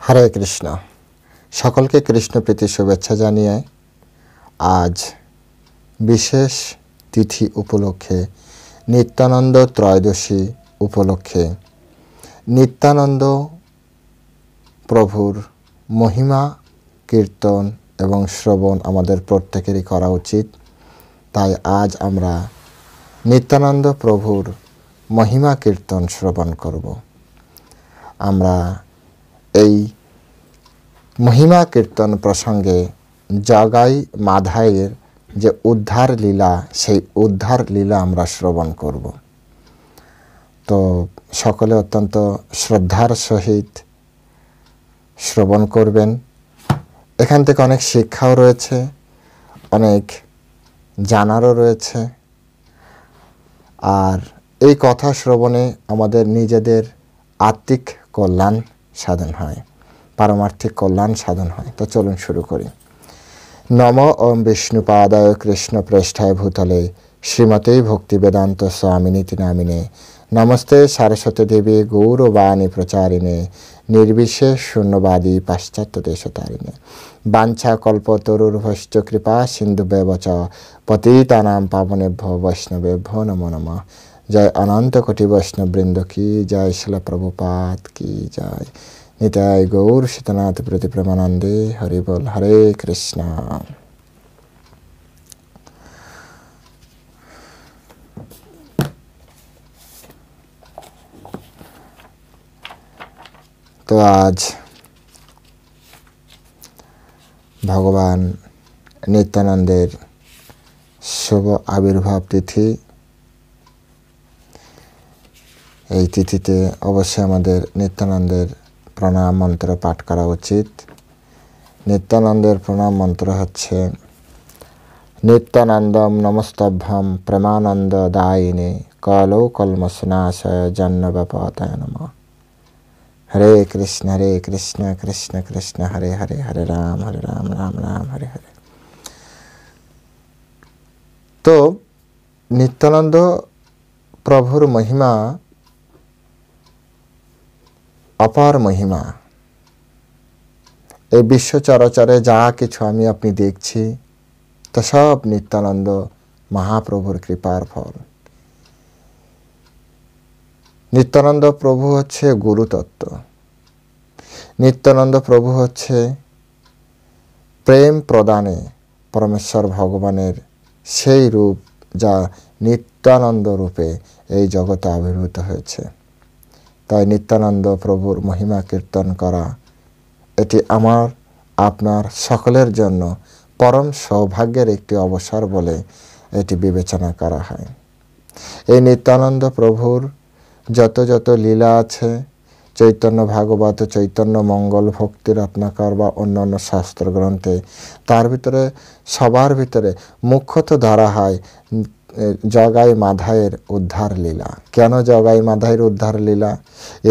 হরে কৃষ্ণ। সকলকে কৃষ্ণ প্রীতি শুভেচ্ছা জানিয়ে আজ বিশেষ তিথি উপলক্ষে নিত্যানন্দ ত্রয়োদশী উপলক্ষে নিত্যানন্দ প্রভুর মহিমা কীর্তন এবং শ্রবণ আমাদের প্রত্যেকেরই করা উচিত। তাই আজ আমরা নিত্যানন্দ প্রভুর মহিমা কীর্তন শ্রবণ করব। আমরা এই মহিমা কীর্তন প্রসঙ্গে জগাই মাধাইয়ের যে উদ্ধার লীলা, সেই উদ্ধার লীলা আমরা শ্রবণ করব। তো সকলে অত্যন্ত শ্রদ্ধার সহিত শ্রবণ করবেন। এখান থেকে অনেক শিক্ষাও রয়েছে, অনেক জানারও রয়েছে। আর এই কথা শ্রবণে আমাদের নিজেদের আত্মিক কল্যাণ সাধন হয়, পারমার্থিক কল্যাণ সাধন হয়। তো চলুন শুরু করি। নম ওম বিষ্ণুপাদায় কৃষ্ণ প্রেষ্ঠায় ভূতলে শ্রীমতে ভক্তি বেদান্ত স্বামিনীতি নামিনে নমস্তে সারস্বতী দেবী গৌরবাণী প্রচারিণে নির্বিশেষ শূন্যবাদী পাশ্চাত্য দেশতারিণে বাঞ্ছা কল্পতরুর্ভশ্চ কৃপা সিন্ধুব্যেব চ পতিতানাং পাবনেভ্যো বৈষ্ণবেভ্যো নমো নমঃ। জয় অনন্ত কোটি বৈষ্ণববৃন্দ কি জয়, শিল প্রভুপাদ কি জয়। নিতাই গৌর সীতানাথ প্রতি প্রেমানন্দে হরি বল। হরে কৃষ্ণ। তো আজ ভগবান নিত্যানন্দের শুভ আবির্ভাব তিথি। এই তিথিতে অবশ্যই আমাদের নিত্যানন্দের প্রণাম মন্ত্র পাঠ করা উচিত। নিত্যানন্দের প্রণাম মন্ত্র হচ্ছে নিত্যানন্দম নমস্তভ্যম প্রেমানন্দ দায়িনে কালো কলমসনাশয় জন্মব্যপতায় নমঃ। হরে কৃষ্ণ কৃষ্ণ কৃষ্ণ হরে হরে, হরে রাম রাম রাম হরে হরে। তো নিত্যানন্দ প্রভুর মহিমা অপার মহিমা। এই বিশ্ব চরাচরে যা কিছু আমি আপনি দেখছি তা সব নিত্যানন্দ মহাপ্রভুর কৃপার ফল। নিত্যানন্দ প্রভু হচ্ছে গুরুতত্ত্ব। নিত্যানন্দ প্রভু হচ্ছে প্রেম প্রদানে পরমেশ্বর ভগবানের সেই রূপ যা নিত্যানন্দ রূপে এই জগতে আবির্ভূত হয়েছে। তাই নিত্যানন্দ প্রভুর মহিমা কীর্তন করা এটি আমার আপনার সকলের জন্য পরম সৌভাগ্যের একটি অবসর বলে এটি বিবেচনা করা হয়। এই নিত্যানন্দ প্রভুর যত যত লীলা আছে, চৈতন্য ভাগবত, চৈতন্য মঙ্গল, ভক্তি রত্নাকর বা অন্যান্য শাস্ত্র গ্রন্থে, তার ভিতরে সবার ভিতরে মুখ্যত ধরা হয় জগাই মাধাইয়ের উদ্ধার লীলা। কেন জগাই মাধাইয়ের উদ্ধার লীলা?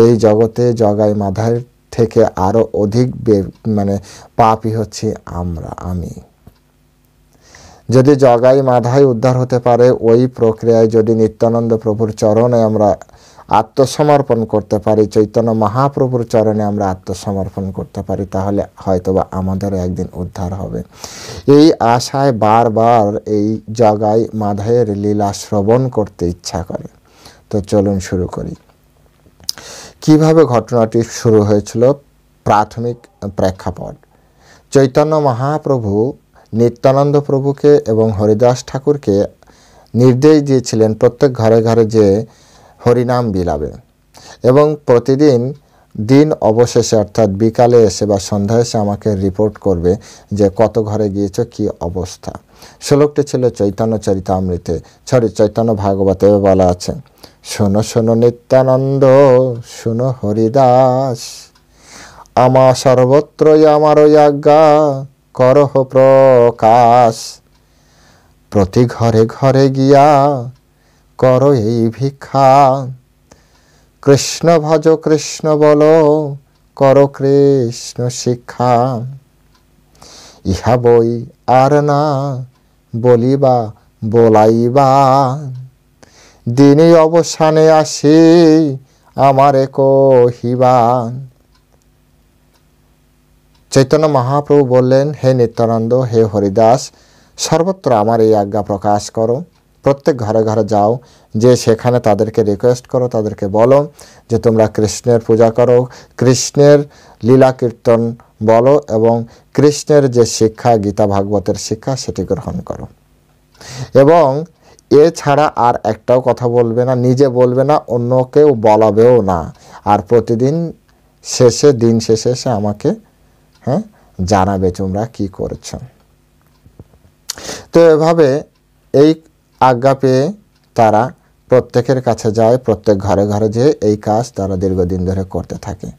এই জগতে জগাই মাধাইয়ের থেকে আরো অধিক পাপী হচ্ছে আমি। যদি জগাই মাধাই উদ্ধার হতে পারে, ওই প্রক্রিয়ায় যদি নিত্যানন্দ প্রভুর চরণে আমরা আত্মসমর্পণ করতে পারি, চৈতন্য মহাপ্রভুর চরণে আমরা আত্মসমর্পণ করতে পারি, তাহলে হয়তোবা আমাদেরও একদিন উদ্ধার হবে। এই আশায় বারবার এই জগাই মাধাইয়ের লীলা শ্রবণ করতে ইচ্ছা করে। তো চলুন শুরু করি। কিভাবে ঘটনাটি শুরু হয়েছিল? প্রাথমিক প্রেক্ষাপট। চৈতন্য মহাপ্রভু নিত্যানন্দ প্রভুকে এবং হরিদাস ঠাকুরকে নির্দেশ দিয়েছিলেন প্রত্যেক ঘরে ঘরে যে হরিনাম বিলাবে এবং প্রতিদিন দিন অবশেষে অর্থাৎ বিকালে এসে বা সন্ধ্যায় এসে আমাকে রিপোর্ট করবে যে কত ঘরে গিয়েছ, কি অবস্থা। শ্লোকটি ছিল চৈতন্য চরিতামৃতে, চৈতন্য ভাগবতে বলা আছে, শোনো শোনো নিত্যানন্দ, শোনো হরিদাস, আমা সর্বত্রই আমার আজ্ঞা করহ প্রকাশ, প্রতি ঘরে ঘরে গিয়া করো এই ভিক্ষা, কৃষ্ণ ভজ কৃষ্ণ বলো করো কৃষ্ণ শিক্ষা, ইহা বই আর না বলিবা বলাইবা, দিনে অবসানে আসি আমারে কহিবা, চৈতন্য মহাপ্রভু বললেন, হে নিত্যানন্দ, হে হরিদাস, সর্বত্র আমার এই আজ্ঞা প্রকাশ করো, প্রত্যেক ঘরে ঘরে যাও, যে সেখানে তাদেরকে রিকোয়েস্ট করো, তাদেরকে বলো যে তোমরা কৃষ্ণের পূজা করো, কৃষ্ণের লীলা কীর্তন বলো এবং কৃষ্ণের যে শিক্ষা, গীতা ভাগবতের শিক্ষা, সেটি গ্রহণ করো। এবং এছাড়া আর একটাও কথা বলবে না, নিজে বলবে না, অন্য কেউ বলাবেও না। আর প্রতিদিন শেষে, দিন শেষে এসে আমাকে জানাবে তোমরা কি করেছ। তো এভাবে এই আজ্ঞা পেয়ে তারা প্রত্যেকের কাছে যায়, প্রত্যেক ঘরে ঘরে যেয়ে এই কাজ তারা দীর্ঘদিন ধরে করতে থাকে।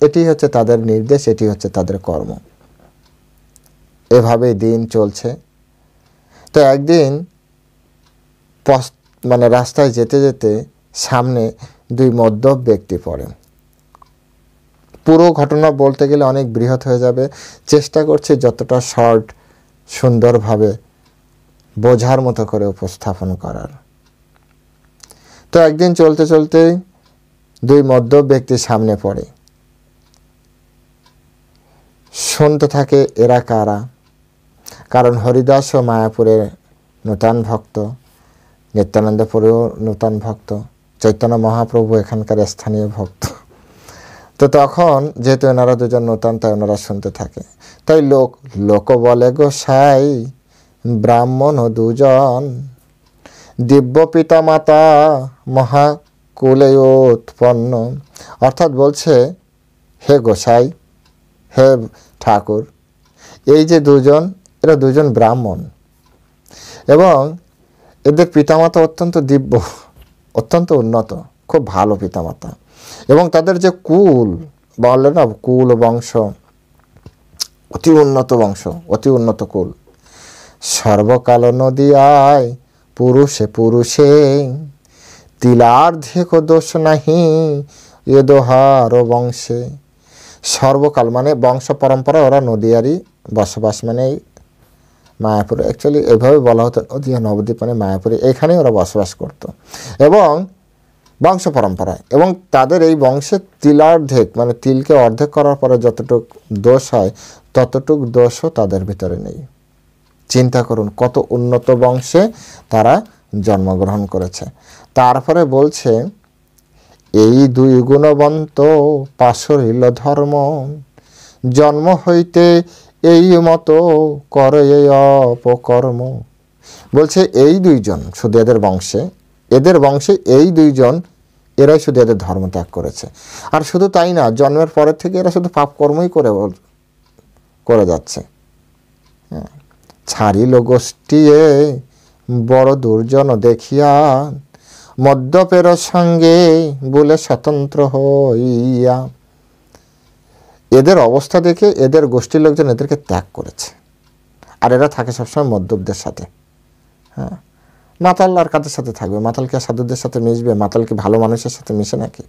এটি হচ্ছে তাদের নির্দেশ, এটি হচ্ছে তাদের কর্ম। এভাবেই দিন চলছে। তো একদিন রাস্তায় যেতে যেতে সামনে দুই মদ্যপ ব্যক্তি পড়ে। পুরো ঘটনা বলতে গেলে অনেক বৃহৎ হয়ে যাবে, চেষ্টা করছি যতটা শর্ট সুন্দরভাবে বোঝার মতো করে উপস্থাপন করার। তো একদিন চলতে চলতে দুই মদ্যপ ব্যক্তি সামনে পড়ে, শুনতে থাকে এরা কারা। কারণ হরিদাস ও মায়াপুরের নূতন ভক্ত, নিত্যানন্দপুরেও নূতন ভক্ত, চৈতন্য মহাপ্রভু এখানকার স্থানীয় ভক্ত। তো তখন যেহেতু এনারা দুজন নূতন, তাই ওনারা শুনতে থাকে। তাই লোক বলে, গোসাই ব্রাহ্মণ ও দুজন, দিব্য পিতা মাতা মহাকুলে উৎপন্ন। অর্থাৎ বলছে, হে গোসাই, হে ঠাকুর, এই যে দুজন, এরা দুজন ব্রাহ্মণ এবং এদের পিতামাতা অত্যন্ত দিব্য, অত্যন্ত উন্নত, খুব ভালো পিতামাতা। এবং তাদের যে কুল বলে না, কুল বংশ, অতি উন্নত বংশ, অতি উন্নত কুল। সর্বকাল নদিয়ায় পুরুষে পুরুষে, তিলার্ধে কো দোষ নাহি এ দোহার বংশে। সর্বকাল মানে বংশ পরম্পরা, ওরা নদিয়ারই বসবাস, মানে মায়াপুরে। অ্যাকচুয়ালি এভাবে বলা হতো, নদিয়া নবদ্বীপ মানে মায়াপুরে, এখানেই ওরা বসবাস করত। এবং বংশ পরম্পরায়, এবং তাদের এই বংশে তিলার্ধেক মানে তিলকে অর্ধেক করার পরে যতটুক দোষ হয়, ততটুক দোষও তাদের ভিতরে নেই। চিন্তা করুন কত উন্নত বংশে তারা জন্মগ্রহণ করেছে। তারপরে বলছে, এই দুই গুণবন্ত পাশরিল ধর্ম, জন্ম হইতে এই মতো করে অপকর্ম। বলছে এই দুইজন শুধু এদের বংশে এই দুইজন, এরাই শুধু এদের ধর্ম ত্যাগ করেছে। আর শুধু তাই না, জন্মের পরের থেকে এরা শুধু পাপ কর্মই করে যাচ্ছে। ছাড়িল গোষ্ঠীয়ে বড় দুর্জন দেখিয়া, মদ্যপের সঙ্গে বলে স্বতন্ত্র হইয়া। এদের অবস্থা দেখে এদের গোষ্ঠীর লোকজন এদেরকে ত্যাগ করেছে। আর এরা থাকে সবসময় মদ্যপদের সাথে। মাতাল আর কাদের সাথে থাকবে? মাতাল কি সাধুদের সাথে মিশবে? মাতাল কি ভালো মানুষের সাথে মিশে নাকি?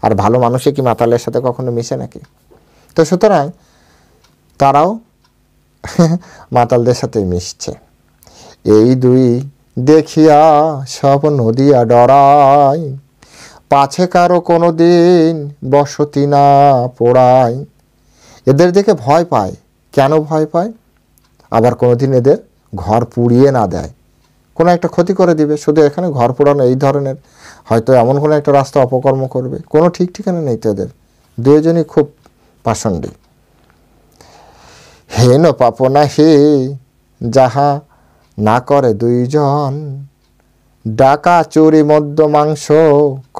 আর ভালো মানুষে কি মাতালের সাথে কখনো মিশে নাকি? তো সুতরাং তারাও মাতালদের সাথে মিশছে। এই দুই দেখিয়া সব নদিয়া ডরায়, পাছে কারো কোনো দিন বসতি না পোড়ায়। এদের দেখে ভয় পায়। কেন ভয় পায়? আবার কোনোদিন এদের ঘর পুড়িয়ে না দেয়, কোনো একটা ক্ষতি করে দিবে। শুধু এখানে ঘর পোড়ানো এই ধরনের, হয়তো এমন কোনো একটা রাস্তা অপকর্ম করবে, কোনো ঠিক ঠিকানা নেই তো এদের। দুজনই খুব পাষণ্ডী। হেন পাপনা হে যাহা না করে দুইজন, ডাকা চুরি মদ্য মাংস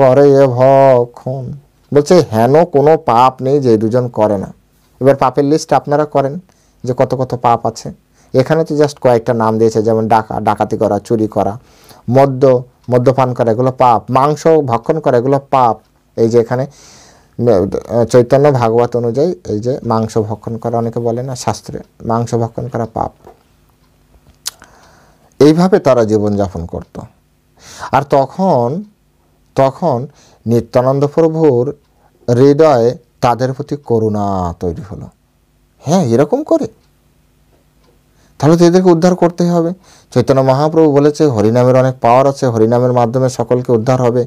করে এ ভক্ষণ। বলছে হেন কোনো পাপ নেই যে দুজন করে না। এবার পাপের লিস্ট আপনারা করেন যে কত কত পাপ আছে। এখানে তো জাস্ট কয়েকটা নাম দিয়েছে, যেমন ডাকাতি করা, চুরি করা, মদ্যপান করা, এগুলো পাপ। মাংস ভক্ষণ করা, এগুলো পাপ। এই যে এখানে চৈতন্য ভাগবত অনুযায়ী এই যে মাংস ভক্ষণ করা, অনেকে বলে না শাস্ত্রে, মাংস ভক্ষণ করা পাপ। এইভাবে তারা জীবনযাপন করত। আর তখন নিত্যানন্দ প্রভুর হৃদয়ে তাদের প্রতি করুণা তৈরি হলো। হ্যাঁ, এরকম করে তাহলে তো এদেরকে উদ্ধার করতেই হবে। চৈতন্য মহাপ্রভু বলেছে হরিনামের অনেক পাওয়ার আছে, হরিনামের মাধ্যমে সকলকে উদ্ধার হবে।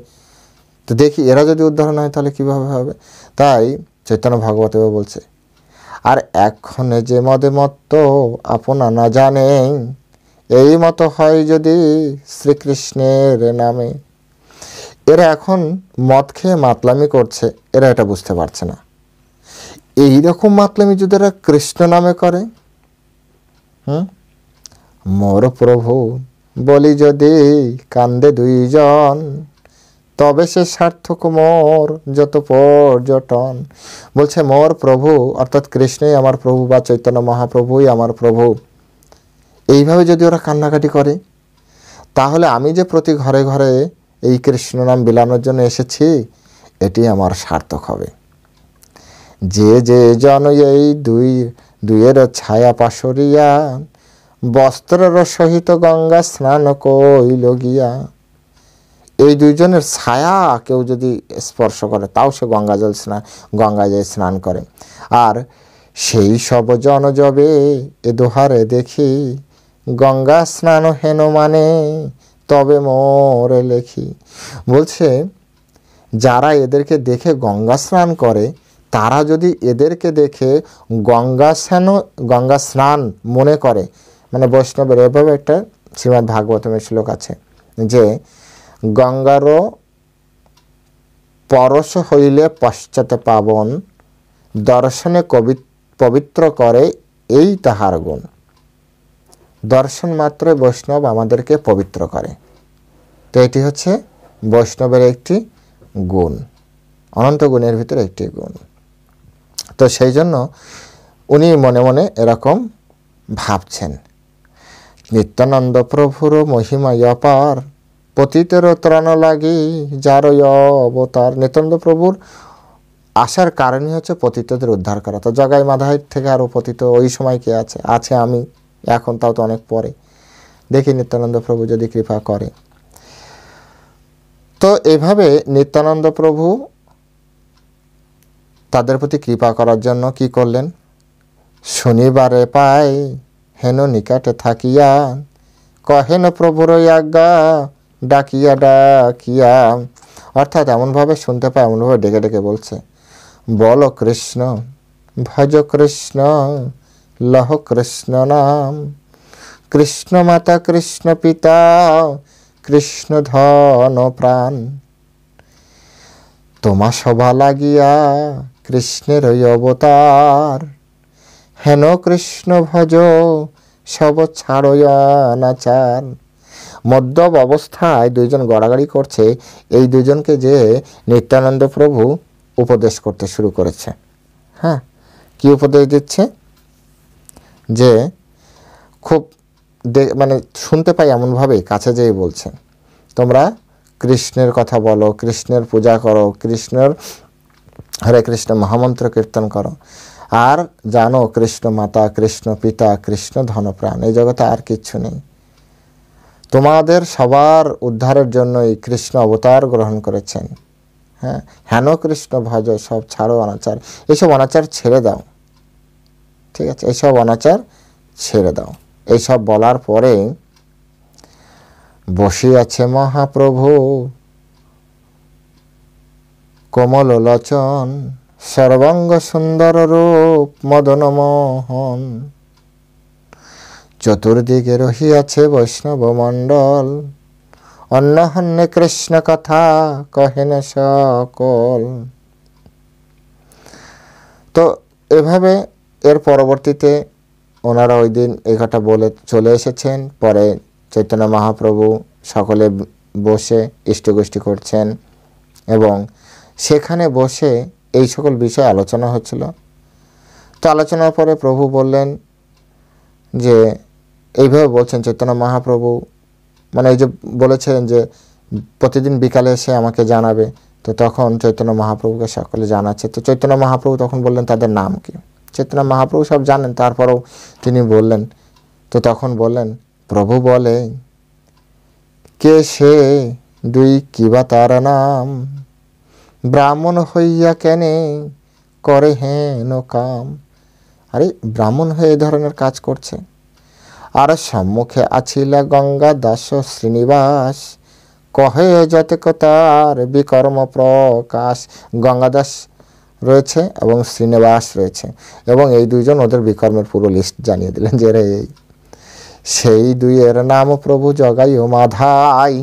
তো দেখি এরা যদি উদ্ধার না হয় তাহলে কীভাবে হবে। তাই চৈতন্য ভাগবত বলছে, আর এক্ষণে যে মদে মত্ত আপনা না জানে, এই মতো হয় যদি শ্রীকৃষ্ণের নামে। এরা এখন মদ খেয়ে মাতলামি করছে, এরা এটা বুঝতে পারছে না। এইরকম মাতলামি যদি এরা কৃষ্ণ নামে করে, মোর প্রভু বলি যদি কান্দে দুইজন, তবে সে সার্থক মোর যত পর্যটন। বলছে মোর প্রভু অর্থাৎ কৃষ্ণই আমার প্রভু বা চৈতন্য মহাপ্রভুই আমার প্রভু, এইভাবে যদি ওরা কান্নাকাটি করে, তাহলে আমি যে প্রতি ঘরে ঘরে এই কৃষ্ণ নাম বিলানোর জন্য এসেছি, এটি আমার সার্থক হবে। যে যে জন এই দুইয়ের ছায়া পাশরিয়া, বস্ত্রের সহিত গঙ্গা স্নান কইল গিয়া। এই দুইজনের ছায়া কেউ যদি স্পর্শ করে, তাও সে গঙ্গা যায় স্নান করে। আর সেই সব জন যবে এ দোহারে দেখি, গঙ্গা স্নান হেন মানে তবে মোরে লেখি। বলছে যারা এদেরকে দেখে গঙ্গা স্নান করে, তারা যদি এদেরকে দেখে গঙ্গা স্নান মনে করে, মানে বৈষ্ণবের এভাবে একটা শ্রীমদ্ ভাগবতমের শ্লোক আছে যে গঙ্গারও পরশ হইলে পশ্চাতে পাবন, দর্শনে পবিত্র করে এই তাহার গুণ। দর্শন মাত্র বৈষ্ণব আমাদেরকে পবিত্র করে। তো এটি হচ্ছে বৈষ্ণবের একটি গুণ, অনন্ত গুণের ভিতরে একটি গুণ। তো সেই জন্য উনি মনে মনে এরকম ভাবছেন, নিত্যানন্দ প্রভুর মহিমা অপার, পতিতের ত্রাণ লাগি যার অবতার। নিত্যানন্দ প্রভুর আসার কারণই হচ্ছে পতিতদের উদ্ধার করা। তো জগাই মাধাই থেকে আরও পতিত ওই সময় কে আছে? আছে আমি, এখন তাও তো অনেক পরে। দেখি নিত্যানন্দ প্রভু যদি কৃপা করে। তো এভাবে নিত্যানন্দ প্রভু তাদের প্রতি কৃপা করার জন্য কি করলেন? শনিবারে পাই হেন নিকটে থাকিয়া, কহেন প্রভুর আজ্ঞা ডাকিয়া ডাকিয়া। অর্থাৎ এমনভাবে শুনতে পায়, এমনভাবে ডেকে ডেকে বলছে, বল কৃষ্ণ ভজ কৃষ্ণ লহ কৃষ্ণ নাম, কৃষ্ণ মাতা কৃষ্ণ পিতা কৃষ্ণ ধন প্রাণ। তোমা সভা লাগিয়া কৃষ্ণের ওই অবতার, হেন কৃষ্ণ ভজ সব ছাড়য়ানাচার। মদ্যপ অবস্থায় দুইজন গড়াগড়ি করছে, এই দুজনকে যে নিত্যানন্দ প্রভু উপদেশ করতে শুরু করেছে। হ্যাঁ, কি উপদেশ দিচ্ছে? যে খুব মানে শুনতে পাই এমনভাবে কাছে যেয়ে বলছে, তোমরা কৃষ্ণের কথা বলো, কৃষ্ণের পূজা করো, কৃষ্ণের হরে কৃষ্ণ মহামন্ত্র কীর্তন করো, আর জানো কৃষ্ণ মাতা কৃষ্ণ পিতা কৃষ্ণ ধনপ্রাণ, এই জগতে আর কিচ্ছু নেই। তোমাদের সবার উদ্ধারের জন্যই কৃষ্ণ অবতার গ্রহণ করেছেন। হ্যাঁ, হেন কৃষ্ণ ভজ সব ছাড়ো অনাচার। এইসব অনাচার ছেড়ে দাও, ঠিক আছে? এইসব অনাচার ছেড়ে দাও। এইসব বলার পরে বসিয়াছে মহাপ্রভু কোমল লোচন, সর্বাঙ্গ সুন্দর রূপ মদন মোহন। চতুর্দিকে রহিয়াছে বৈষ্ণব মণ্ডল, অন্নহন্যে কৃষ্ণ কথা কহেন সকল। তো এভাবে এর পরবর্তীতে ওনারা ওই দিন এই কথা বলে চলে এসেছেন। পরে চৈতন্য মহাপ্রভু সকলে বসে ইষ্টগোষ্ঠী করছেন এবং সেখানে বসে এই সকল বিষয় আলোচনা হচ্ছিল। তো আলোচনার পরে প্রভু বললেন যে এইভাবে বলছেন চৈতন্য মহাপ্রভু, মানে এই যে বলেছিলেন যে প্রতিদিন বিকালে এসে আমাকে জানাবে। তো তখন চৈতন্য মহাপ্রভুকে সকলে জানাচ্ছে। তো চৈতন্য মহাপ্রভু তখন বললেন তাদের নাম কি? চৈতন্য মহাপ্রভু সব জানেন, তারপরেও তিনি বললেন। তো তখন বললেন, প্রভু বলে, কে সে দুই কিবা তার নাম, ব্রাহ্মণ হইয়া কেনে করে হেন কাম। আরে ব্রাহ্মণ হয়ে এই ধরনের কাজ করছে। আর সম্মুখে আছিলা গঙ্গা দাস শ্রীনিবাস, কহে যতক তার বিকর্ম প্রকাশ। গঙ্গাদাস রয়েছে এবং শ্রীনিবাস রয়েছে, এবং এই দুইজন ওদের বিকর্মের পুরো লিস্ট জানিয়ে দিলেন যে রে সেই দুইয়ের নাম প্রভু জগাই ও মাধাই,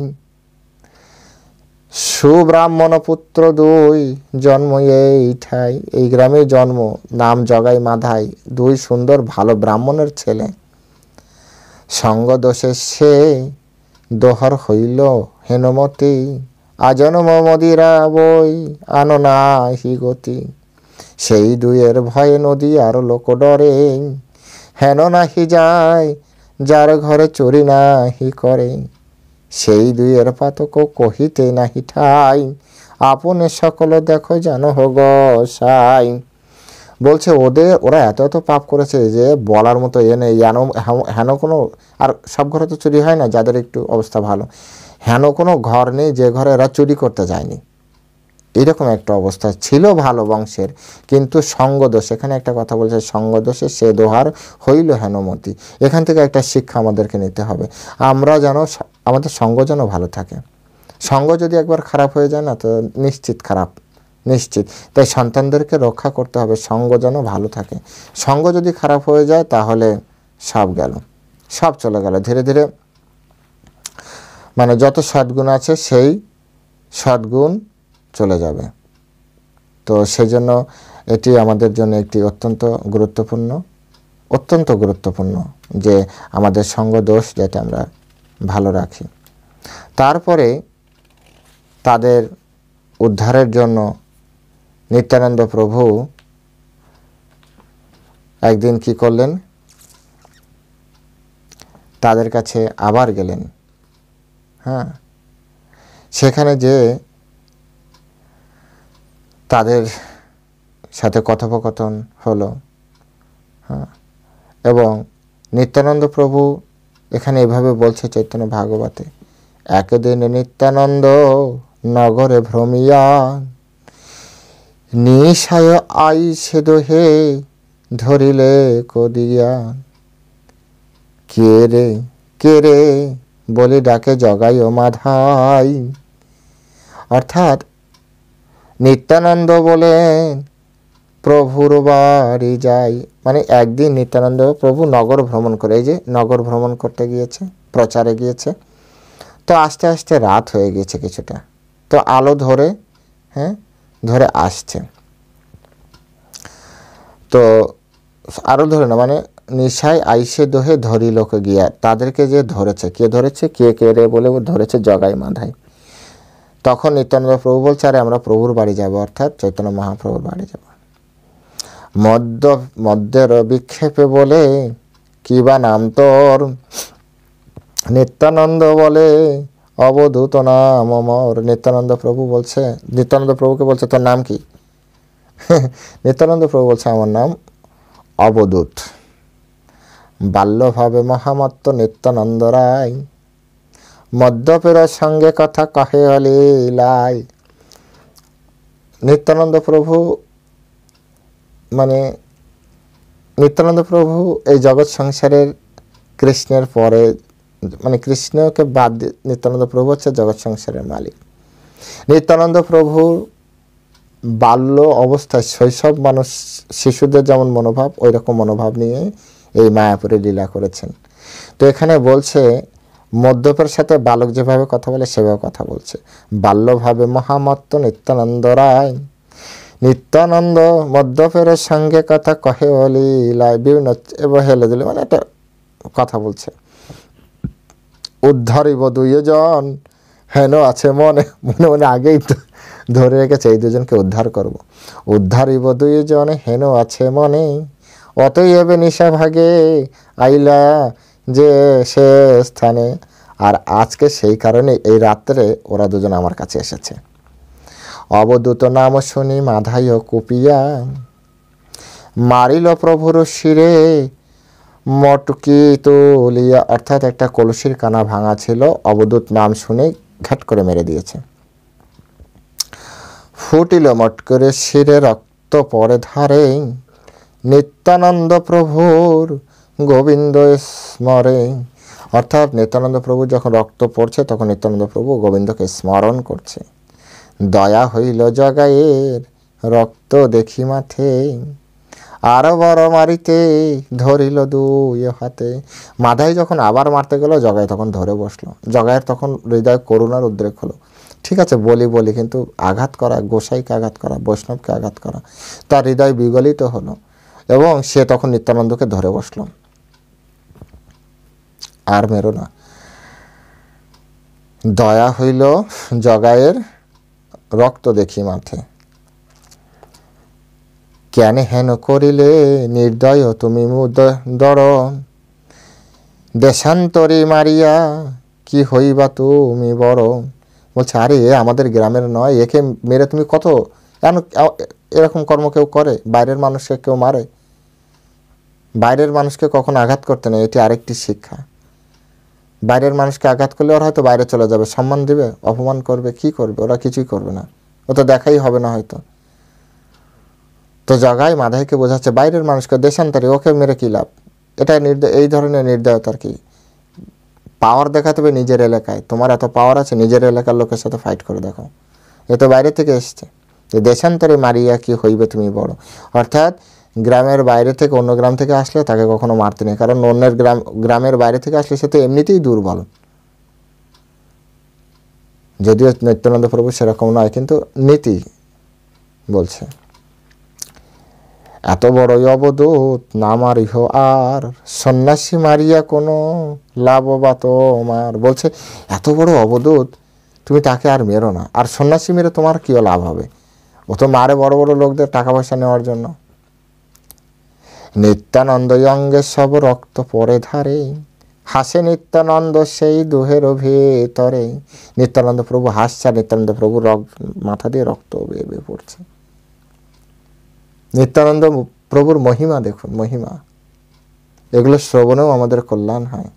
সুব্রাহ্মণ পুত্র দুই জন্ম এই ঠাই। এই গ্রামে জন্ম, নাম জগাই মাধাই, দুই সুন্দর ভালো ব্রাহ্মণের ছেলে। সঙ্গ দোষে সে দোহর হইল হেনমতি, আজন্ম মদিরা বই আনো নাহি গতি। সেই দুইয়ের ভয়ে নদী আর লোক ডরে, হেন নাহি যায় যার ঘরে চুরি নাহি করে। সেই দুইয়ের পাতক কহিতে নাহি ঠাই, আপনে সকল দেখো জানো গোসাই। বলছে ওরা এত এত পাপ করেছে যে বলার মতো এ নেই। হেন কোনো, আর সব ঘরে তো চুরি হয় না যাদের একটু অবস্থা ভালো, হেন কোনো ঘর নেই যে ঘরে এরা চুরি করতে যায়নি। এরকম একটা অবস্থা ছিল ভালো বংশের, কিন্তু সঙ্গদোষ, এখানে একটা কথা বলছে, সঙ্গদোষে সে দোহার হইল হেনমতি। এখান থেকে একটা শিক্ষা আমাদেরকে নিতে হবে, আমরা যেন আমাদের সঙ্গ যেন ভালো থাকে। সঙ্গ যদি একবার খারাপ হয়ে যায় না তো নিশ্চিত খারাপ, নিশ্চিত। তাই সন্তানদেরকে রক্ষা করতে হবে, সঙ্গ যেন ভালো থাকে। সঙ্গ যদি খারাপ হয়ে যায় তাহলে সব গেল, সব চলে গেল। ধীরে ধীরে মানে যত সদ্গুণ আছে সেই সদ্গুণ চলে যাবে। তো সেজন্য এটি আমাদের জন্য একটি অত্যন্ত গুরুত্বপূর্ণ যে আমাদের সঙ্গ দোষ যাতে আমরা ভালো রাখি। তারপরে তাদের উদ্ধারের জন্য নিত্যানন্দ প্রভু একদিন কি করলেন, তাদের কাছে আবার গেলেন। হ্যাঁ, সেখানে যে তাদের সাথে কথোপকথন হলো। হ্যাঁ, এবং নিত্যানন্দ প্রভু এখানে এভাবে বলছে চৈতন্য ভাগবতে, একদিন নিত্যানন্দ নগরে ভ্রমিয়া, নিশায় আইসে দোহে ধরিলে কদিয়া। কে রে বলে ডাকে জগাই ও মাধাই। অর্থাৎ নিত্যানন্দ বলেন প্রভুর বাড়ি যাই, মানে একদিন নিত্যানন্দ প্রভু নগর ভ্রমণ করে, এই যে নগর ভ্রমণ করতে গিয়েছে, প্রচারে গিয়েছে, তো আস্তে আস্তে রাত হয়ে গিয়েছে কিছুটা, তো আলো ধরে আসছে। তো আরো ধরে না, মানে নিশায় আইসে দোহে ধরি লোকে গিয়া, তাদেরকে যে ধরেছে, কে ধরেছে, কে রে বলে ধরেছে জগাই মাধাই। তখন নিত্যানন্দ প্রভু বলছে, আরে আমরা প্রভুর বাড়ি যাব, অর্থাৎ চৈতন্য মহাপ্রভুর বাড়ি যাব। মধ্যের বিক্ষেপে বলে কি বা নাম তোর, নিত্যানন্দ বলে অবধূত নাম অমর। নিত্যানন্দ প্রভুকে বলছে তোর নাম কি? নিত্যানন্দ প্রভু বলছে আমার নাম অবধূত। বাল্যভাবে মহামত্ত নিত্যানন্দ রায়, মদ্যপের সঙ্গে কথা কহে অলীলায়। নিত্যানন্দ প্রভু এই জগৎ সংসারের কৃষ্ণের পরে, মানে কৃষ্ণকে বাদ দিয়ে নিত্যানন্দ প্রভু হচ্ছে জগৎ সংসারের মালিক। নিত্যানন্দ প্রভু বাল্য অবস্থায় শৈশব মানুষ শিশুদের যেমন মনোভাব, ওই রকম মনোভাব নিয়ে এই মায়াপুরে লীলা করেছেন। তো এখানে বলছে মদ্যপের সাথে বালক যেভাবে কথা বলে সেভাবে কথা বলছে। বাল্যভাবে মহামত্ত নিত্যানন্দ রায়, নিত্যানন্দ মদ্যপের সঙ্গে কথা কহে অলীলায়, বিভিন্ন হেলে দিলে মানে একটা কথা বলছে। উদ্ধারিব দুইজন হেন আছে মনে মনে আগেই তো ধরে রেখেছে, এই দুজনকে উদ্ধার করব। উদ্ধারিব দুইজন হেন আছে মনে, অতএব নিশা ভাগে আইলা যে সে স্থানে। আর আজকে সেই কারণে এই রাত্রে ওরা দুজন আমার কাছে এসেছে। অবধূত নাম শুনি মাধাই ও কুপিয়া, মারিল প্রভুর শিরে মটকি তুলিয়া। অর্থাৎ একটা কলসির কানা ভাঙা ছিল, অবধূত নাম শুনে ঘাট করে মেরে দিয়েছে। ফুটিল মটকরে শিরে রক্ত পরে ধারে, নিত্যানন্দ প্রভুর গোবিন্দ স্মরে। অর্থাৎ নিত্যানন্দ প্রভু যখন রক্ত পড়ছে তখন নিত্যানন্দ প্রভু গোবিন্দকে স্মরণ করছে। দয়া হইল জগাইয়ের রক্ত দেখি মাঠে, আরো বড় মারিতে ধরিল দুই হাতে। মাধাই যখন আবার মারতে গেল, জগাই তখন ধরে বসলো। জগাইয়ের তখন হৃদয় করুণার উদ্রেক হলো। ঠিক আছে বলি কিন্তু আঘাত করা, গোসাইকে আঘাত করা, বৈষ্ণবকে আঘাত করা, তার হৃদয় বিগলিত হলো এবং সে তখন নিত্যানন্দকে ধরে বসলো, আর মেরো না। দয়া হইল জগাইয়ের, রক্ত দেখি মাঠে, কেন হেন করিলে নির্দয় তুমি মুদর, দেশান্তরে মারিয়া কি হইবা তুমি বড়। বলছে আরে এ আমাদের গ্রামের নয়, একে মেরে তুমি কত, এরকম কর্ম কেউ করে? বাইরের মানুষকে কেউ মারে? বাইরের মানুষকে কখন আঘাত করতে নেই, এটি আরেকটি শিক্ষা। বাইরের মানুষকে আঘাত করলে ওরা হয়তো বাইরে চলে যাবে, সম্মান দিবে, অপমান করবে, কি করবে? ওরা কিছুই করবে না, ও তো দেখাই হবে না হয়তো। তো জগাই মাধাইকে বোঝাচ্ছে বাইরের মানুষকে, দেশান্তরে, ওকে মেরে কি লাভ? এটা এই ধরনের নির্দয়তার কি? পাওয়ার দেখাতে হবে নিজের এলাকায়, তোমার এত পাওয়ার আছে, নিজের এলাকার লোকের সাথে ফাইট করে দেখো। এ তো বাইরে থেকে এসছে। দেশান্তরে মারিয়া কি হইবে তুমি বড়, অর্থাৎ গ্রামের বাইরে থেকে, অন্য গ্রাম থেকে আসলে তাকে কখনো মারতে নেই, কারণ অন্যের গ্রামের বাইরে থেকে আসলে সে তো এমনিতেই দুর্বল। যদিও নিত্যানন্দ প্রভু সেরকম নয়, কিন্তু নীতি বলছে এত বড়ই অবধূত না মারিহ আর, সন্ন্যাসী মারিয়া কোনো লাভ বা তোমার। বলছে এত বড় অবধূত, তুমি তাকে আর মেরো না, আর সন্ন্যাসী মেরে তোমার কী লাভ হবে? ও তো মারে বড় বড় লোকদের টাকা পয়সা নেওয়ার জন্য। নিত্যানন্দ অঙ্গে সব রক্ত পরে ধারে, হাসে নিত্যানন্দ সেই দুহের ভেতরে। নিত্যানন্দ প্রভু হাসছে, নিত্যানন্দ প্রভু মাথা দিয়ে রক্ত বেয়ে বেয়ে পড়ছে। নিত্যানন্দ প্রভুর মহিমা দেখুন, মহিমা, এগুলো শ্রবণেও আমাদের কল্যাণ হয়।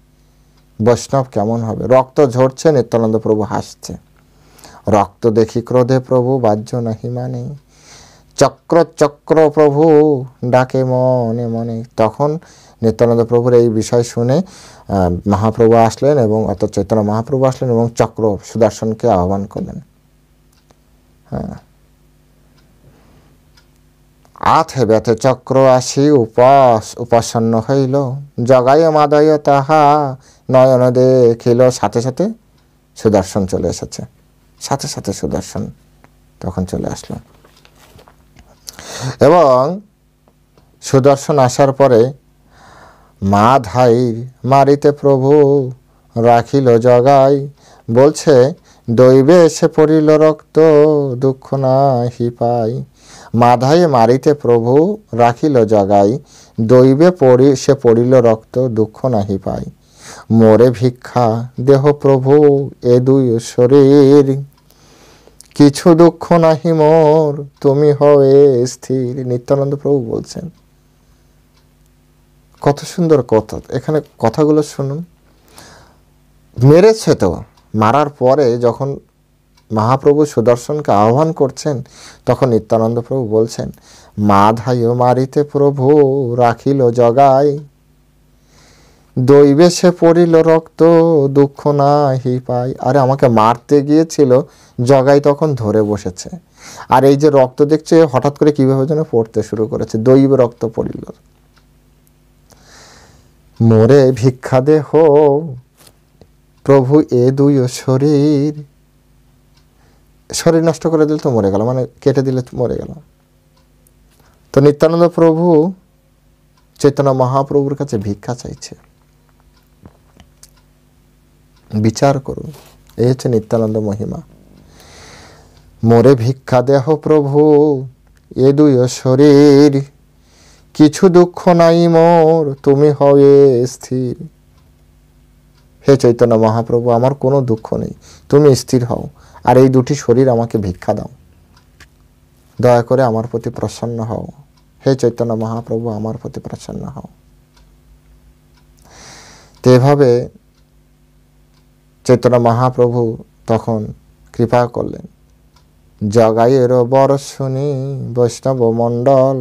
বৈষ্ণব কেমন হবে? রক্ত ঝরছে, নিত্যানন্দ প্রভু হাসছে। রক্ত দেখি ক্রোধে প্রভু বাহ্য নাহি মানে, চক্র চক্র প্রভু ডাকে মনে মনে। তখন নিত্যানন্দ প্রভুর এই বিষয় শুনে মহাপ্রভু আসলেন, এবং অর্থাৎ চৈতন্য মহাপ্রভু আসলেন এবং চক্র সুদর্শনকে আহ্বান করলেন। হ্যাঁ, আথে ব্যথে চক্র আসি উপাসন্ন হইল, জগায় মাদয় তাহা নয়ন দেখিল। সাথে সাথে সুদর্শন চলে এসেছে, সাথে সাথে সুদর্শন তখন চলে আসলো। এবং সুদর্শন আসার পরে মাধাই মারিতে প্রভু রাখিল জগাই। বলছে দৈবে এসে পড়িল রক্ত দুঃখ নাহি পাই। মাধাই মারিতে প্রভু রাখিল জগাই, দৈবে সে পড়িল রক্ত দুঃখ নাহি পাই। মোরে ভিক্ষা দেহ প্রভু এ দুই শরীর, কিছু দুঃখ নাহি মোর তুমি হয়ে স্থির। নিত্যানন্দ প্রভু বলছেন, কত সুন্দর কথা। এখানে কথাগুলো শুনুন। মেরেছে তো, মারার পরে যখন মহাপ্রভু সুদর্শনকে আহ্বান করছেন, তখন নিত্যানন্দ প্রভু বলছেন মাধাইও মারিতে প্রভু রাখিল জগাই, দৈবে সে পড়িল রক্ত দুঃখ নাহি পাই। আরে আমাকে মারতে গিয়েছিল, জগাই তখন ধরে বসেছে, আর এই যে রক্ত দেখছে হঠাৎ করে কিভাবে যেন পড়তে শুরু করেছে, দৈবে রক্ত পড়িল। মোরে ভিক্ষা দেহ প্রভু এ দুই শরীর, শরীর নষ্ট করে দিলে তো মরে গেল, মানে কেটে দিলে মরে গেল। তো নিত্যানন্দ প্রভু চৈতন্য মহাপ্রভুর কাছে ভিক্ষা চাইছে। বিচার করুন, এই হচ্ছে নিত্যানন্দ মহিমা। মোরে ভিক্ষা দেহ প্রভু এ দুই শরীর, কিছু দুঃখ নাই মোর তুমি হয়ে স্থির। হে চৈতন্য মহাপ্রভু, আমার কোনো দুঃখ নেই, তুমি স্থির হও, আর এই দুটি শরীর আমাকে ভিক্ষা দাও, দয়া করে আমার প্রতি প্রসন্ন হও। হে চৈতন্য মহাপ্রভু, আমার প্রতি প্রসন্ন হও। তো এভাবে চৈতন্য মহাপ্রভু তখন কৃপা করলেন। জগাইয়ের বরশুনি বৈষ্ণব মণ্ডল,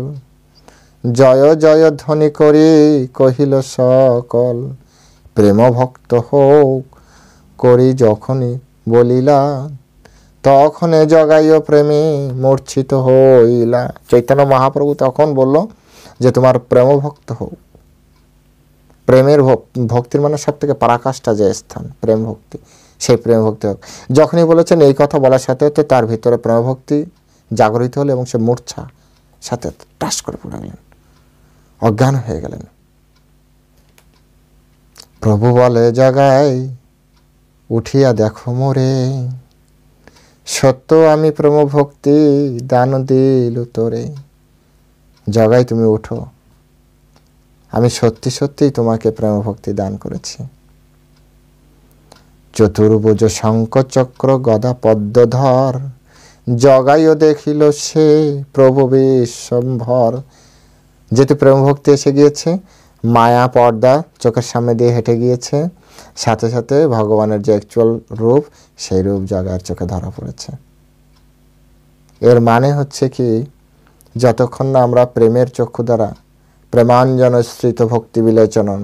জয় জয় ধ্বনি করি কহিল সকল। প্রেম ভক্ত হোক করি যখনই বলিলা, তখন জগাইও প্রেমে মূর্ছিত হইলা। চৈতন্য মহাপ্রভু তখন বলল যে তোমার প্রেম ভক্ত হও। প্রেমের ভক্তির মানে সব থেকে পরাকাষ্ঠা যে স্থান প্রেম ভক্তি, সেই প্রেম ভক্তি হোক। যখনই বলেছেন এই কথা বলার সাথে সাথে তার ভিতরে প্রেম ভক্তি জাগরিত হলো এবং সে মূর্ছা সাথে টাস করে পড়ে গেলেন, অজ্ঞান হয়ে গেলেন। প্রভু বলে জগাই উঠিয়া দেখো মোরে, সত্য আমি প্রেম ভক্তি দান দিলু তোরে। জগাই তুমি উঠো, আমি সত্যি সত্যিই তোমাকে প্রেম ভক্তি দান করেছি। চতুর্ভুজ শঙ্খ চক্র গদা পদ্মধর, জগাইও দেখিল সে প্রভু বিশ্বম্ভর। যেহেতু প্রেম ভক্তি এসে গিয়েছে, মায়া পর্দা চোখের সামনে দিয়ে হেঁটে গিয়েছে, সাথে সাথে ভগবানের যে অ্যাকচুয়াল রূপ সেই রূপ জগার চোখে ধরা পড়েছে। এর মানে হচ্ছে কি, যতক্ষণ না আমরা প্রেমের চক্ষু দ্বারা প্রেমাঞ্জন স্মৃত ভক্তি বিলোচনন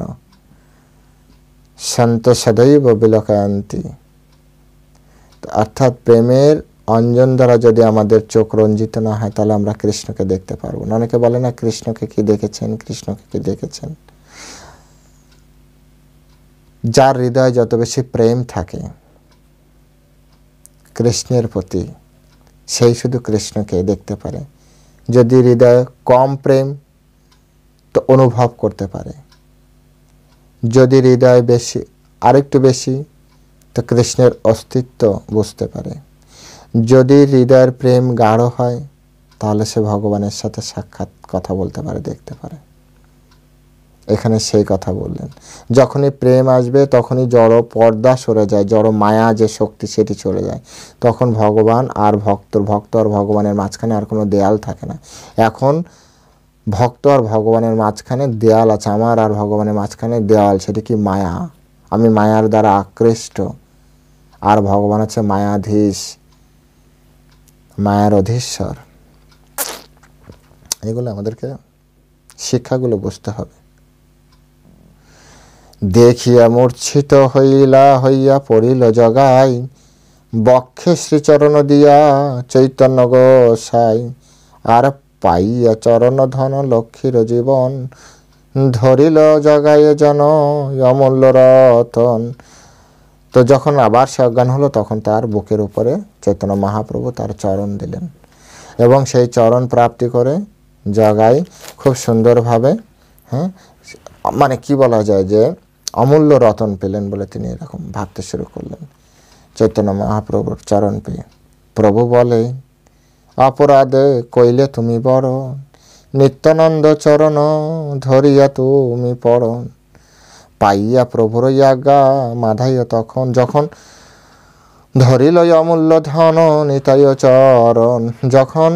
সন্ত সদৈব বিলোকায়ন্তি, অর্থাৎ প্রেমের অঞ্জন দ্বারা যদি আমাদের চোখ রঞ্জিত না হয় তাহলে আমরা কৃষ্ণকে দেখতে পারবো না। অনেকে বলে না কৃষ্ণকে কি দেখেছেন, কৃষ্ণকে কি দেখেছেন। যার হৃদয়ে যত বেশি প্রেম থাকে কৃষ্ণের প্রতি, সেই শুধু কৃষ্ণকে দেখতে পারে। যদি হৃদয়ে কম প্রেম তো অনুভব করতে পারে, যদি হৃদয় বেশি আরেকটু বেশি তো কৃষ্ণের অস্তিত্ব বুঝতে পারে। যদি হৃদয়ের প্রেম গাঢ় হয় তাহলে সে ভগবানের সাথে সাক্ষাৎ কথা বলতে পারে, দেখতে পারে। এখানে সেই কথা বললেন, যখনই প্রেম আসবে তখনই জড় পর্দা সরে যায়, জড় মায়া যে শক্তি সেটি চলে যায়। তখন ভগবান আর ভক্ত আর ভগবানের মাঝখানে আর কোনো দেয়াল থাকে না। এখন ভক্ত আর ভগবানের মাঝখানে দেয়াল আছে, আমার আর ভগবানের মাঝখানে দেয়াল, সেটি কি মায়া। আমি মায়ার দ্বারা আকৃষ্ট, আর ভগবান আছে মায়াধীশ, মায়ার অধীশ্বর। এগুলো আমাদেরকে শিক্ষাগুলো বুঝতে হবে। দেখিয়া মূর্ছিত হইয়া পড়িল জগাই, বক্ষে শ্রীচরণ দিয়া চৈতন্য গোসাই। আর পাইয়া চরণ ধন লক্ষ্মীর জীবন, ধরিল জগাই জন অমূল্য রতন। তো যখন আবার সে অজ্ঞান হলো তখন তার বুকের উপরে চৈতন্য মহাপ্রভু তার চরণ দিলেন, এবং সেই চরণ প্রাপ্তি করে জগাই খুব সুন্দরভাবে, মানে কি বলা যায় যে অমূল্য রতন পেলেন বলে তিনি এরকম ভাবতে শুরু করলেন চৈতন্য মহাপ্রভুর চরণ পেয়ে। প্রভু বলে অপরাধে কইলে তুমি বড়, নিত্যানন্দ চরণ ধরিয়া তুমি পড়। পাইয়া প্রভুর আজ্ঞা মাধাইয়া তখন, যখন ধরিল অমূল্য ধন নিতাই চরণ। যখন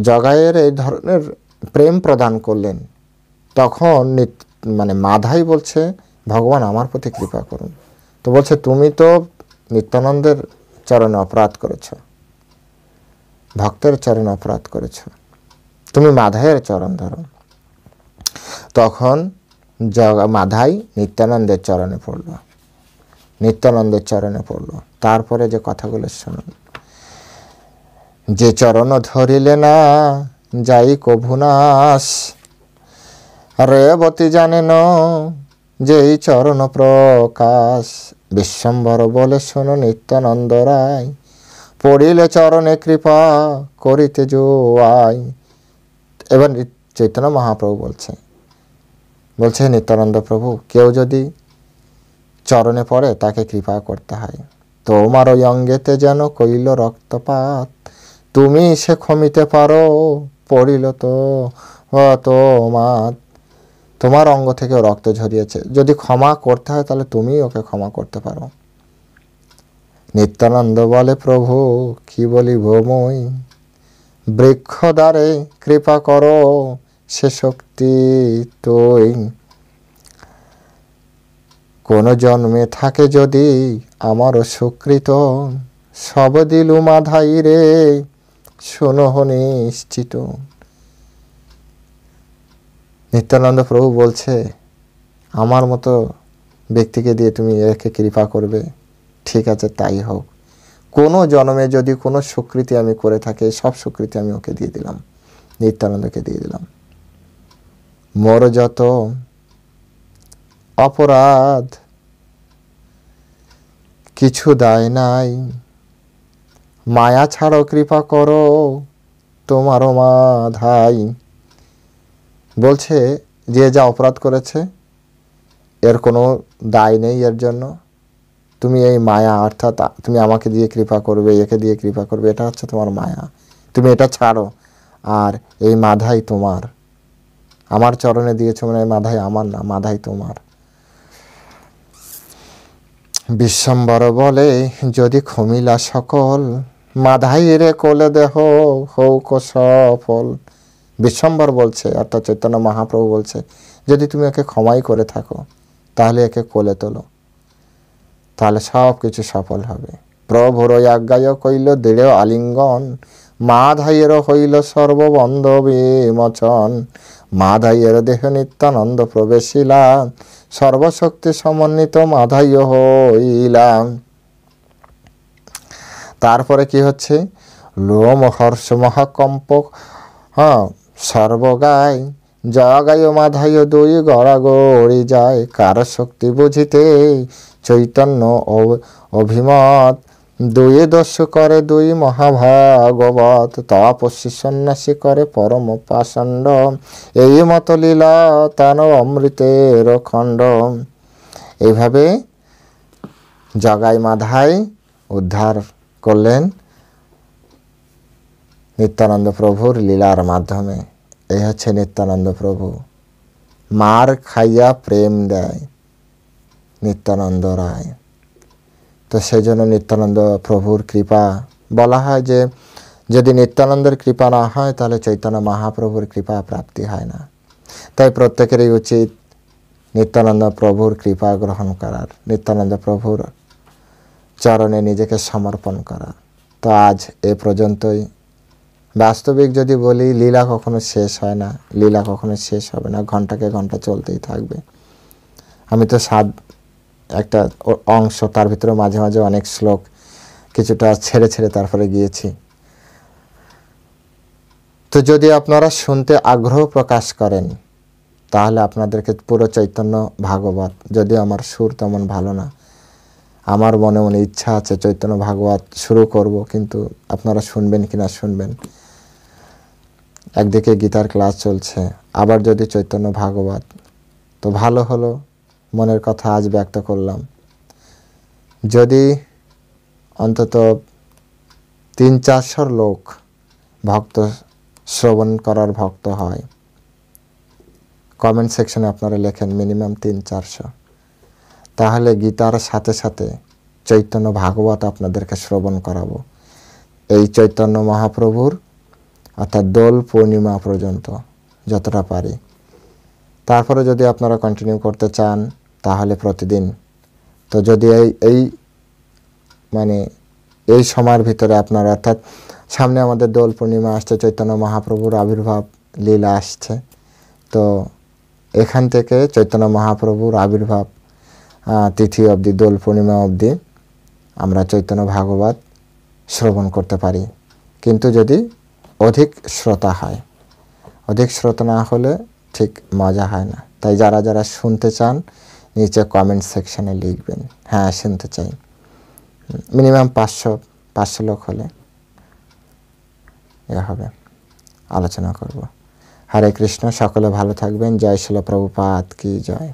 জগাইয়ের এই ধরনের প্রেম প্রদান করলেন তখন মানে মাধাই বলছে ভগবান আমার প্রতি কৃপা করুন। তো বলছে তুমি তো নিত্যানন্দের চরণে অপরাধ করেছ, ভক্তের চরণে অপরাধ করেছ, তুমি মাধাইয়ের চরণ ধরো। তখন মাধাই নিত্যানন্দের চরণে পড়ল, নিত্যানন্দের চরণে পড়ল। তারপরে যে কথাগুলো শুনুন, যে চরণ ধরিলে না যাই কভুনাশ, রেবতী জানেন যে এই চরণ প্রকাশ। বিশ্বম্ভর বলে শোনো নিত্যানন্দ রায়, পড়িলে চরণে কৃপা করিতে জোয়াই। এবার চৈতন্য মহাপ্রভু বলছে নিত্যানন্দ প্রভু, কেউ যদি চরণে পড়ে তাকে কৃপা করতে হয়। তোমার ওই অঙ্গেতে যেন কইল রক্তপাত, তুমি সে ক্ষমিতে পারো পড়িল তো তোমার অঙ্গ থেকে রক্ত ঝরিয়েছে, যদি ক্ষমা করতে হয় তাহলে তুমি ওকে ক্ষমা করতে পারো। নিত্যানন্দ বলে প্রভু কি বলিব মই, বৃক্ষ দ্বারে কৃপা করো সে শক্তি তুই। কোন জন্মে থাকে যদি আমারও সুকৃত, সব দিলু মাধাই রে শোনো নিশ্চিত। নিত্যানন্দ প্রভু বলছে আমার মতো ব্যক্তিকে দিয়ে তুমি একে কৃপা করবে, ঠিক আছে, তাই হোক। কোনো জন্মে যদি কোনো স্বীকৃতি আমি করে থাকি, সব স্বীকৃতি আমি ওকে দিয়ে দিলাম, নিত্যানন্দকে দিয়ে দিলাম। মোর যত অপরাধ কিছু দায় নাই, মায়া ছাড়ো কৃপা করো তোমারও মাধাই। বলছে যে যা অপরাধ করেছে এর কোনো দায় নেই এর জন্য। তুমি এই মায়া, অর্থাৎ তুমি আমাকে দিয়ে কৃপা করবে, একে দিয়ে কৃপা করবে, এটা হচ্ছে তোমার মায়া। তুমি এটা ছাড়ো, আর এই মাধাই তোমার। আমার চরণে দিয়েছো মানে মাধাই আমার না, মাধাই তোমার। বিশ্বম্বর বলে যদি ক্ষমিলা সকল, মাধাই রে কোলে দেহ হৌক সফল। বিশ্বম্বর বলছে, অর্থাৎ চৈতন্য মহাপ্রভু বলছে, যদি তুমি একে ক্ষমাই করে থাকো তাহলে একে কোলে তোলো, তাহলে সব কিছু সফল হবে। প্রভুর আজ্ঞায় কইল দৃঢ় আলিঙ্গন, মাধাইয়ের হইল সর্ববন্ধ বিমোচন। মাধাইয়ের দেহ নিত্যানন্দ প্রবেশিলা, সর্বশক্তি সমন্বিত মাধাইয় হইলাম। তারপরে কি হচ্ছে, লোম হর্ষ মহাকম্প সর্বগায়, জগায় মাধাইয় দুই গড়াগড়ি যায়। কার শক্তি বুঝিতে চৈতন্য অভিমত, দুই দস্য করে দুই মহাভাগবত। তপস্বী সন্ন্যাসী করে পরম পাষণ্ড, এই মত লীলা তান অমৃতের খণ্ড। এইভাবে জগাই মাধাই উদ্ধার করলেন নিত্যানন্দ প্রভুর লীলার মাধ্যমে। এই হচ্ছে নিত্যানন্দ প্রভু, মার খাইয়া প্রেম দেয় নিত্যানন্দ রায়। তো সেই জন্য নিত্যানন্দ প্রভুর কৃপা বলা হয় যে যদি নিত্যানন্দের কৃপা না হয় তাহলে চৈতন্য মহাপ্রভুর কৃপা প্রাপ্তি হয় না। তাই প্রত্যেকেরই উচিত নিত্যানন্দ প্রভুর কৃপা গ্রহণ করার, নিত্যানন্দ প্রভুর চরণে নিজেকে সমর্পণ করা। তো আজ এ পর্যন্তই। বাস্তবিক যদি বলি, লীলা কখনো শেষ হয় না, লীলা কখনো শেষ হবে না, ঘন্টাকে ঘন্টা চলতেই থাকবে। আমি তো একটা অংশ, তার ভিতরে মাঝে মাঝে অনেক শ্লোক কিছুটা ছেড়ে ছেড়ে তারপরে গিয়েছি। তো যদি আপনারা শুনতে আগ্রহ প্রকাশ করেন তাহলে আপনাদেরকে পুরো চৈতন্য ভাগবত, যদিও আমার সুর তেমন ভালো না, আমার মনে মনে ইচ্ছা আছে চৈতন্য ভাগবত শুরু করব, কিন্তু আপনারা শুনবেন কিনা শুনবেন। একদিকে গীতার ক্লাস চলছে, আবার যদি চৈতন্য ভাগবত, তো ভালো হলো, মনের কথা আজ ব্যক্ত করলাম। যদি অন্তত 300-400 লোক ভক্ত শ্রবণ করার ভক্ত হয়, কমেন্ট সেকশনে আপনারা লেখেন মিনিমাম 300-400, তাহলে গীতার সাথে সাথে চৈতন্য ভাগবত আপনাদেরকে শ্রবণ করাবো এই চৈতন্য মহাপ্রভুর, অর্থাৎ দোল পূর্ণিমা পর্যন্ত যতটা পারি। তারপরে যদি আপনারা কন্টিনিউ করতে চান তাহলে প্রতিদিন। তো যদি এই সময়ের ভিতরে আপনারা, অর্থাৎ সামনে আমাদের দোল পূর্ণিমা আসছে, চৈতন্য মহাপ্রভুর আবির্ভাব লীলা আসছে, তো এখান থেকে চৈতন্য মহাপ্রভুর আবির্ভাব তিথি অবধি, দোল পূর্ণিমা অবধি আমরা চৈতন্য ভাগবত শ্রবণ করতে পারি। কিন্তু যদি অধিক শ্রোতা হয়, অধিক শ্রোতা না হলে ঠিক মজা হয় না। তাই যারা যারা শুনতে চান নিচে কমেন্ট সেকশনে লিখবেন, হ্যাঁ শুনতে চাই। মিনিমাম 500 লোক হলে এ হবে, আলোচনা করব। হরে কৃষ্ণ, সকলে ভালো থাকবেন। জয় শিল প্রভুপাদ কি জয়।